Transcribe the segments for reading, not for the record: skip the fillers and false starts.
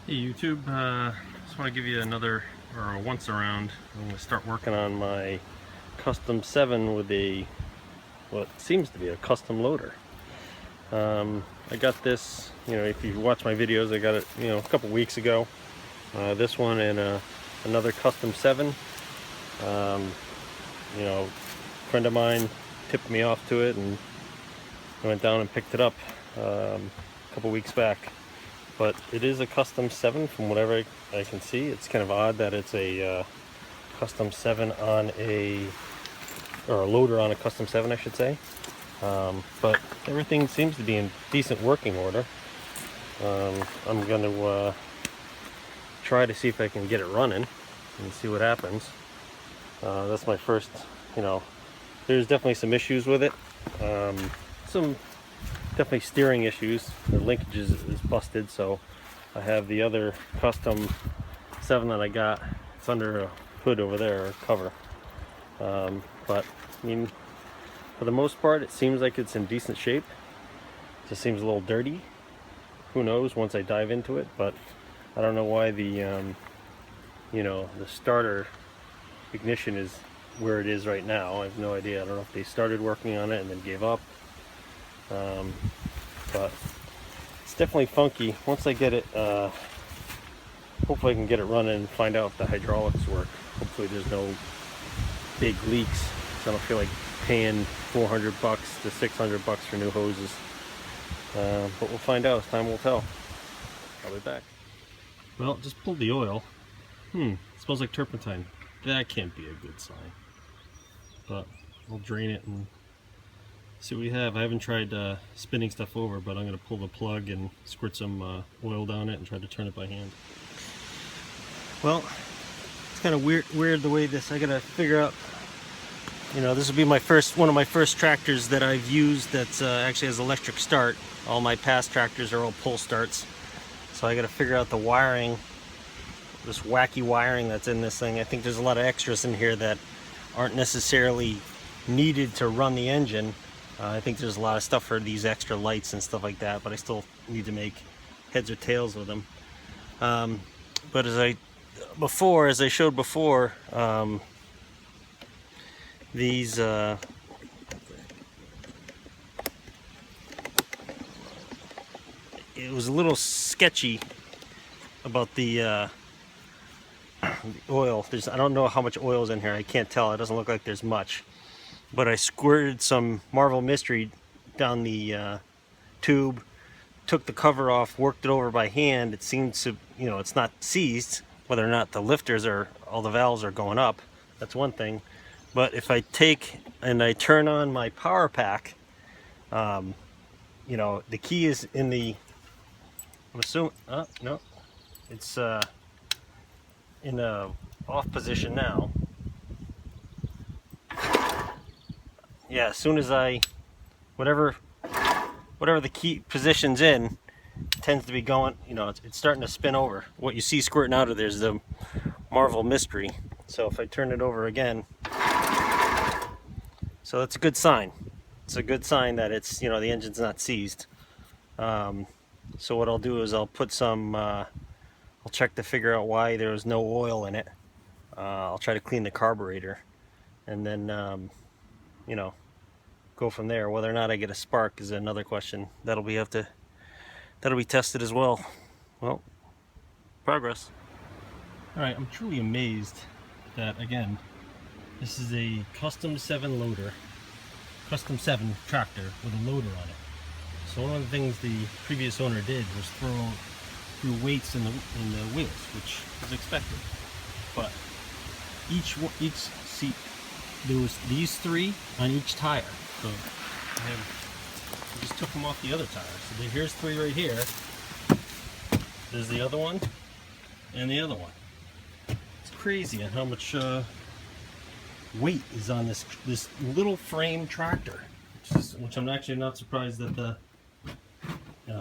Hey YouTube, just want to give you another, or a once around. I'm going to start working on my Custom 7 with what seems to be a custom loader. I got this, if you watch my videos, I got it, a couple weeks ago. This one and another Custom 7. A friend of mine tipped me off to it, and I went down and picked it up a couple weeks back. But it is a Custom 7 from whatever I can see. It's kind of odd that it's a Custom 7 on or a loader on a Custom 7, I should say. But everything seems to be in decent working order. I'm going to try to see if I can get it running and see what happens. That's my first, there's definitely some issues with it. Definitely steering issues. The linkage is busted, so I have the other Custom 7 that I got. It's under a hood over there, or cover. But I mean, for the most part, it seems like it's in decent shape. It just seems a little dirty. Who knows once I dive into it? But I don't know why the the starter ignition is where it is right now. I have no idea. I don't know if they started working on it and then gave up. But it's definitely funky. Once I get it, hopefully I can get it running and find out if the hydraulics work. Hopefully there's no big leaks, so I don't feel like paying $400 to $600 for new hoses. But we'll find out as time will tell. I'll be back. Well, just pulled the oil. It smells like turpentine. That can't be a good sign. But we'll drain it and see what we have. I haven't tried spinning stuff over, but I'm going to pull the plug and squirt some oil down it and try to turn it by hand. Well, it's kind of weird the way this. I got to figure out. This will be one of my first tractors that I've used that's actually has electric start. All my past tractors are all pull starts, so I got to figure out the wiring. This wacky wiring that's in this thing. I think there's a lot of extras in here that aren't necessarily needed to run the engine. I think there's a lot of stuff for these extra lights and stuff like that, but I still need to make heads or tails with them. But as I showed before, these it was a little sketchy about the oil. I don't know how much oil is in here. I can't tell. It doesn't look like there's much. But I squirted some Marvel Mystery down the tube, took the cover off, worked it over by hand. It seems to, it's not seized. Whether or not the lifters all the valves are going up, that's one thing. But if I take and I turn on my power pack, the key is in the, I'm assuming, no, it's in a off position now. Yeah, as soon as whatever the key position's in, tends to be going, it's starting to spin over. What you see squirting out of there is the Marvel Mystery. So if I turn it over again, so that's a good sign. It's a good sign that it's, the engine's not seized. So what I'll do is I'll put some, I'll check to figure out why there was no oil in it. I'll try to clean the carburetor, and then, go from there. Whether or not I get a spark is another question. That'll be tested as well. Well, progress. All right, I'm truly amazed that, again, this is a Custom 7 loader, Custom 7 tractor with a loader on it. So one of the things the previous owner did was threw weights in the wheels, which is expected. But each seat, there was these 3 on each tire. So I just took them off the other tire. So here's 3 right here. There's the other one and the other one. It's crazy on how much weight is on this little frame tractor, which I'm actually not surprised that the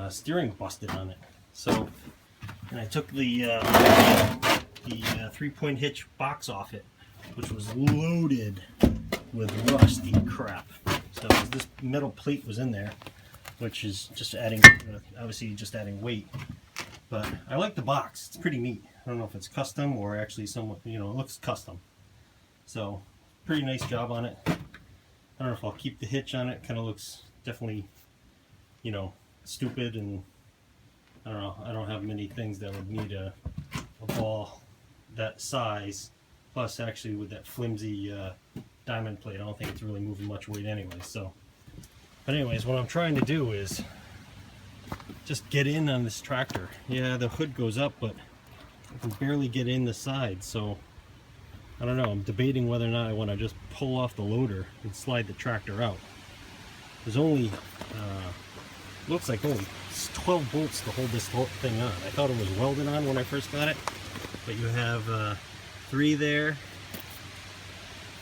steering busted on it. So, and I took the 3-point hitch box off it, which was loaded with rusty crap. So this metal plate was in there, which is just adding, obviously just adding weight. But I like the box. It's pretty neat. I don't know if it's custom or actually somewhat, you know, it looks custom. So, pretty nice job on it. I don't know if I'll keep the hitch on it. Kind of looks definitely, you know, stupid, and I don't know. I don't have many things that would need a ball that size. Plus, actually, with that flimsy diamond plate, I don't think it's really moving much weight anyway. So, but anyways, what I'm trying to do is just get in on this tractor. Yeah, the hood goes up, but I can barely get in the side. So I don't know. I'm debating whether or not I want to just pull off the loader and slide the tractor out. There's only looks like only 12 bolts to hold this whole thing on. I thought it was welded on when I first got it, but you have 3 there,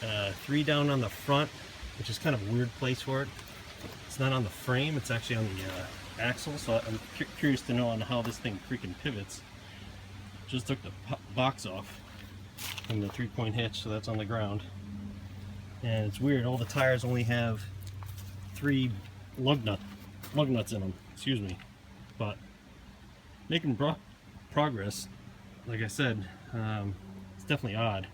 3 down on the front, which is kind of a weird place for it. It's not on the frame, it's actually on the axle, so I'm curious to know on how this thing freaking pivots. Just took the box off from the 3-point hitch, so that's on the ground. And it's weird, all the tires only have 3 lug nuts in them, excuse me. But making progress, like I said. It's definitely odd.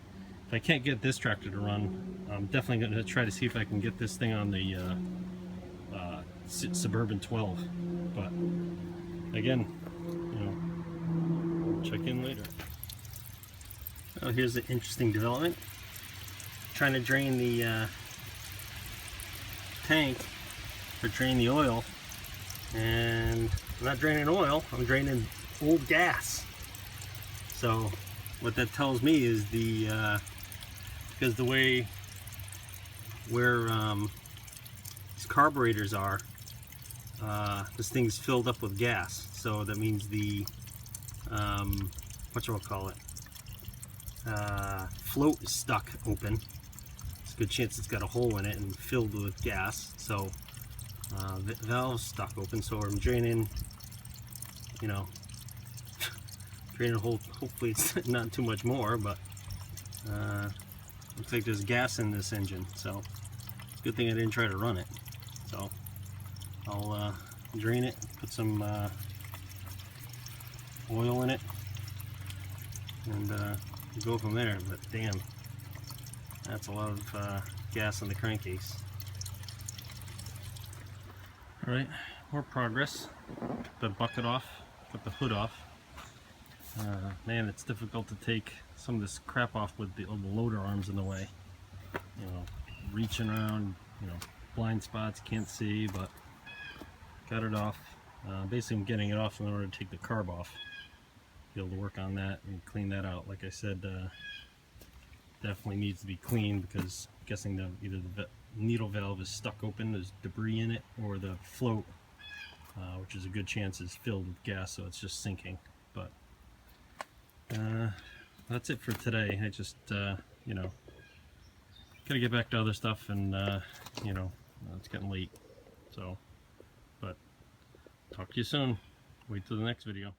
If I can't get this tractor to run, I'm definitely going to try to see if I can get this thing on the Suburban 12. But again, you know, check in later. Oh, here's an interesting development. Trying to drain the tank or drain the oil, and I'm not draining oil, I'm draining old gas. So what that tells me is because the way where these carburetors are, this thing's filled up with gas. So that means the float is stuck open. It's a good chance it's got a hole in it and filled with gas. So the valve's stuck open. So I'm draining, you know, draining a hole. Hopefully it's not too much more, but looks like there's gas in this engine. So good thing I didn't try to run it. So I'll drain it, put some oil in it, and go from there. But damn, that's a lot of gas in the crankcase. Alright, more progress. Took the bucket off, got the hood off. Man, it's difficult to take some of this crap off with the loader arms in the way. You know, reaching around, you know, blind spots, can't see, but got it off. Basically I'm getting it off in order to take the carb off. Be able to work on that and clean that out. Like I said, definitely needs to be cleaned because I'm guessing either the needle valve is stuck open, there's debris in it, or the float, which is a good chance, is filled with gas, so it's just sinking. But that's it for today. I just, you know, gotta get back to other stuff, and you know, it's getting late. So, but talk to you soon. Wait till the next video.